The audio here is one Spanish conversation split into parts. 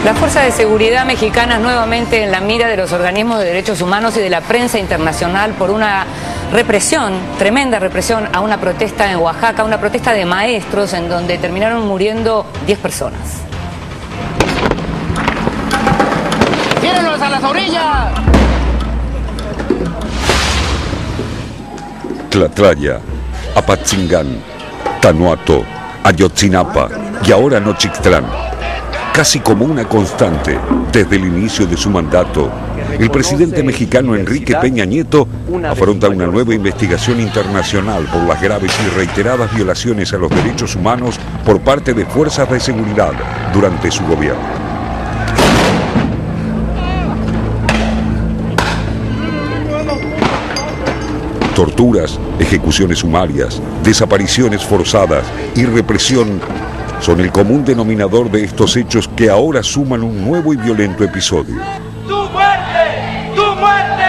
Las fuerzas de seguridad mexicanas nuevamente en la mira de los organismos de derechos humanos y de la prensa internacional por una represión, tremenda represión a una protesta en Oaxaca, una protesta de maestros en donde terminaron muriendo 10 personas. ¡Tírenlos a las orillas! Tlatlaya, Apatzingán, Tanuato, Ayotzinapa y ahora Nochixtlán. Casi como una constante, desde el inicio de su mandato, el presidente mexicano Enrique Peña Nieto afronta una nueva investigación internacional por las graves y reiteradas violaciones a los derechos humanos por parte de fuerzas de seguridad durante su gobierno. Torturas, ejecuciones sumarias, desapariciones forzadas y represión son el común denominador de estos hechos que ahora suman un nuevo y violento episodio. ¡Tu muerte! ¡Tu muerte!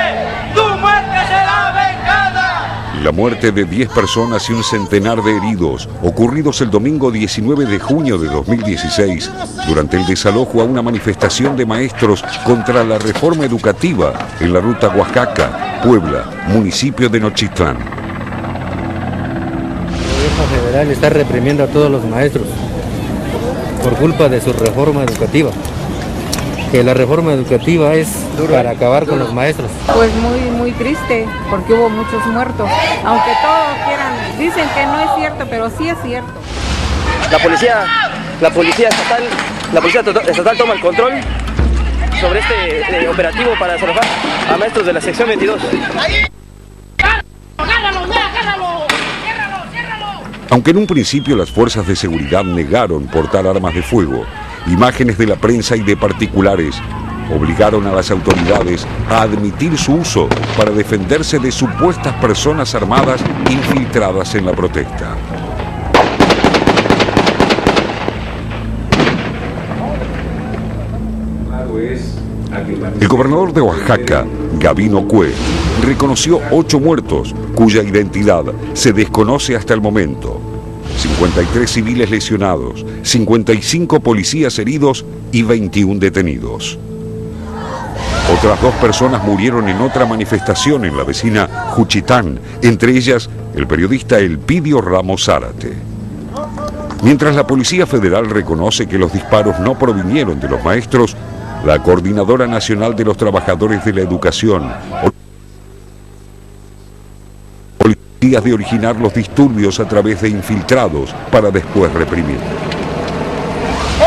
¡Tu muerte será vengada! La muerte de 10 personas y un centenar de heridos, ocurridos el domingo 19 de junio de 2016, durante el desalojo a una manifestación de maestros contra la reforma educativa en la ruta Oaxaca-Puebla, municipio de Nochixtlán. El gobierno federal está reprimiendo a todos los maestros por culpa de su reforma educativa. Que la reforma educativa es para acabar con los maestros. Pues muy triste, porque hubo muchos muertos. Aunque todos quieran, dicen que no es cierto, pero sí es cierto. La policía estatal toma el control sobre este operativo para desalojar a maestros de la sección 22. Aunque en un principio las fuerzas de seguridad negaron portar armas de fuego, imágenes de la prensa y de particulares obligaron a las autoridades a admitir su uso para defenderse de supuestas personas armadas infiltradas en la protesta. El gobernador de Oaxaca, Gabino Cue, reconoció 8 muertos, cuya identidad se desconoce hasta el momento. 53 civiles lesionados, 55 policías heridos y 21 detenidos. Otras 2 personas murieron en otra manifestación en la vecina Juchitán, entre ellas el periodista Elpidio Ramos Zárate. Mientras la Policía Federal reconoce que los disparos no provinieron de los maestros, la Coordinadora Nacional de los Trabajadores de la Educación policías de originar los disturbios a través de infiltrados para después reprimir.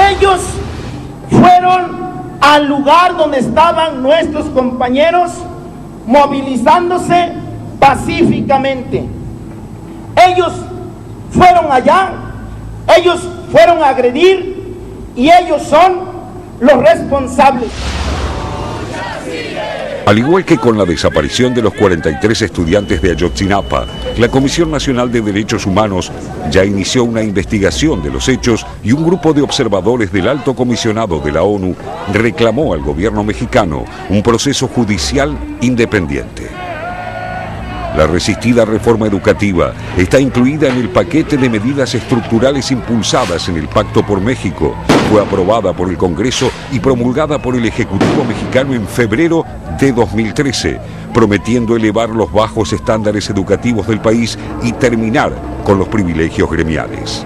Ellos fueron al lugar donde estaban nuestros compañeros movilizándose pacíficamente. Ellos fueron allá, ellos fueron a agredir y ellos son los responsables. Al igual que con la desaparición de los 43 estudiantes de Ayotzinapa, la Comisión Nacional de Derechos Humanos ya inició una investigación de los hechos y un grupo de observadores del Alto Comisionado de la ONU reclamó al gobierno mexicano un proceso judicial independiente. La resistida reforma educativa está incluida en el paquete de medidas estructurales impulsadas en el Pacto por México. Fue aprobada por el Congreso y promulgada por el Ejecutivo mexicano en febrero de 2013, prometiendo elevar los bajos estándares educativos del país y terminar con los privilegios gremiales.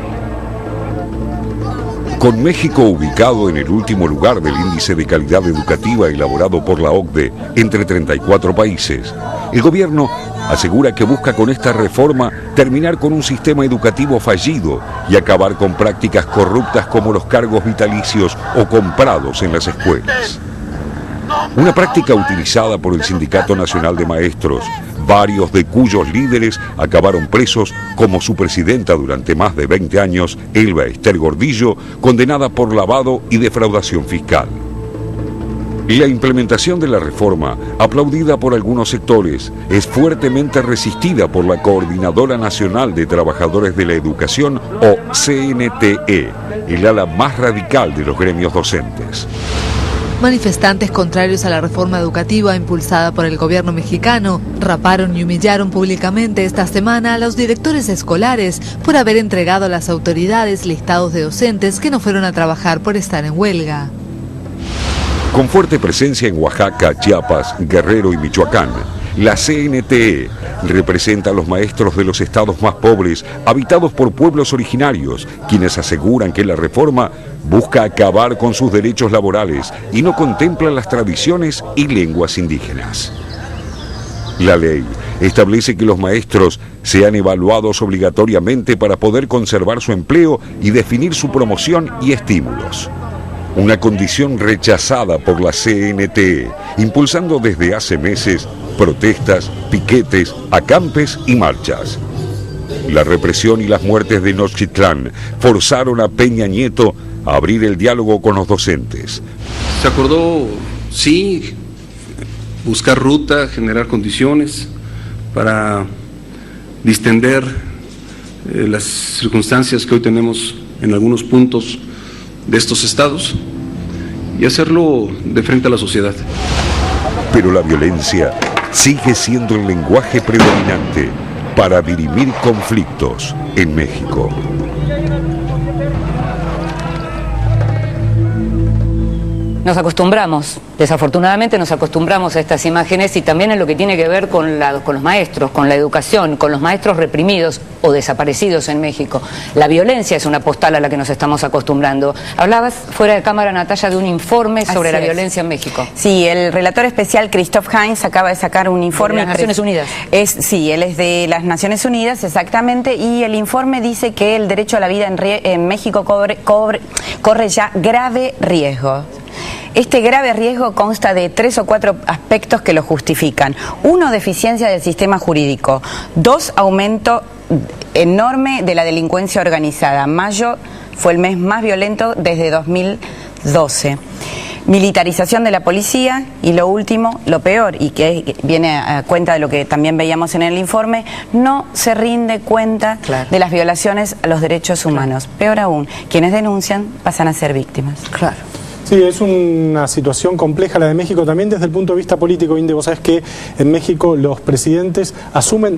Con México ubicado en el último lugar del índice de calidad educativa elaborado por la OCDE entre 34 países, el gobierno asegura que busca con esta reforma terminar con un sistema educativo fallido y acabar con prácticas corruptas como los cargos vitalicios o comprados en las escuelas. Una práctica utilizada por el Sindicato Nacional de Maestros, varios de cuyos líderes acabaron presos, como su presidenta durante más de 20 años, Elba Ester Gordillo, condenada por lavado y defraudación fiscal. La implementación de la reforma, aplaudida por algunos sectores, es fuertemente resistida por la Coordinadora Nacional de Trabajadores de la Educación, o CNTE, el ala más radical de los gremios docentes. Manifestantes contrarios a la reforma educativa impulsada por el gobierno mexicano raparon y humillaron públicamente esta semana a los directores escolares por haber entregado a las autoridades listados de docentes que no fueron a trabajar por estar en huelga. Con fuerte presencia en Oaxaca, Chiapas, Guerrero y Michoacán, la CNTE representa a los maestros de los estados más pobres, habitados por pueblos originarios, quienes aseguran que la reforma busca acabar con sus derechos laborales y no contempla las tradiciones y lenguas indígenas. La ley establece que los maestros sean evaluados obligatoriamente para poder conservar su empleo y definir su promoción y estímulos. Una condición rechazada por la CNTE, impulsando desde hace meses protestas, piquetes, acampes y marchas. La represión y las muertes de Nochitlán forzaron a Peña Nieto a abrir el diálogo con los docentes. Se acordó, sí, buscar ruta, generar condiciones para distender las circunstancias que hoy tenemos en algunos puntos de estos estados y hacerlo de frente a la sociedad. Pero la violencia sigue siendo el lenguaje predominante para dirimir conflictos en México. Nos acostumbramos, desafortunadamente nos acostumbramos a estas imágenes y también en lo que tiene que ver con los maestros, con la educación, con los maestros reprimidos o desaparecidos en México. La violencia es una postal a la que nos estamos acostumbrando. Hablabas fuera de cámara, Natalia, de un informe sobre la violencia en México. Sí, el relator especial Christoph Heinz acaba de sacar un informe. ¿De las Naciones Unidas? Sí, él es de las Naciones Unidas, exactamente, y el informe dice que el derecho a la vida en México corre ya grave riesgo. Este grave riesgo consta de 3 o 4 aspectos que lo justifican. 1, deficiencia del sistema jurídico. 2, aumento enorme de la delincuencia organizada. Mayo fue el mes más violento desde 2012. Militarización de la policía y lo último, lo peor, y que viene a cuenta de lo que también veíamos en el informe, no se rinde cuenta de las violaciones a los derechos humanos. Peor aún, quienes denuncian pasan a ser víctimas. Claro. Sí, es una situación compleja la de México también desde el punto de vista político, Inde. Vos sabés que en México los presidentes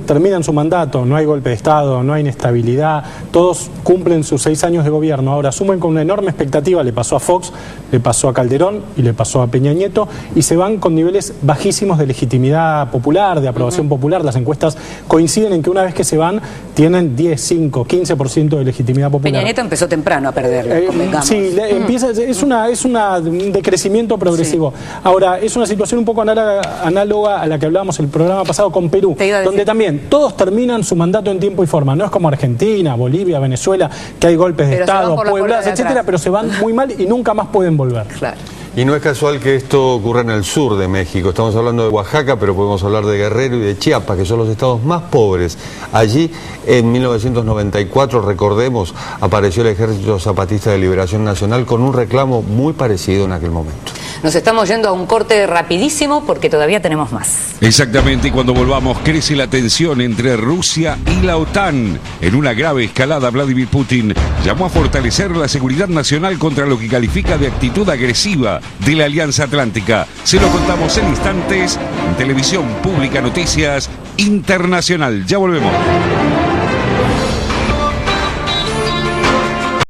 terminan su mandato, no hay golpe de Estado, no hay inestabilidad, todos cumplen sus 6 años de gobierno. Ahora asumen con una enorme expectativa, le pasó a Fox, le pasó a Calderón y le pasó a Peña Nieto, y se van con niveles bajísimos de legitimidad popular, de aprobación popular. Las encuestas coinciden en que una vez que se van, tienen 10, 5, 15% de legitimidad popular. Peña Nieto empezó temprano a perder. Sí, es un decrecimiento progresivo. Sí. Ahora, es una situación un poco análoga a la que hablábamos el programa pasado con Perú, donde también todos terminan su mandato en tiempo y forma. No es como Argentina, Bolivia, Venezuela, que hay golpes de Estado, pueblas, etcétera, pero se van muy mal y nunca más pueden volver. Claro. Y no es casual que esto ocurra en el sur de México. Estamos hablando de Oaxaca, pero podemos hablar de Guerrero y de Chiapas, que son los estados más pobres. Allí, en 1994, recordemos, apareció el Ejército Zapatista de Liberación Nacional con un reclamo muy parecido en aquel momento. Nos estamos yendo a un corte rapidísimo porque todavía tenemos más. Exactamente, y cuando volvamos crece la tensión entre Rusia y la OTAN. En una grave escalada, Vladimir Putin llamó a fortalecer la seguridad nacional contra lo que califica de actitud agresiva de la Alianza Atlántica. Se lo contamos en instantes en Televisión Pública Noticias Internacional. Ya volvemos.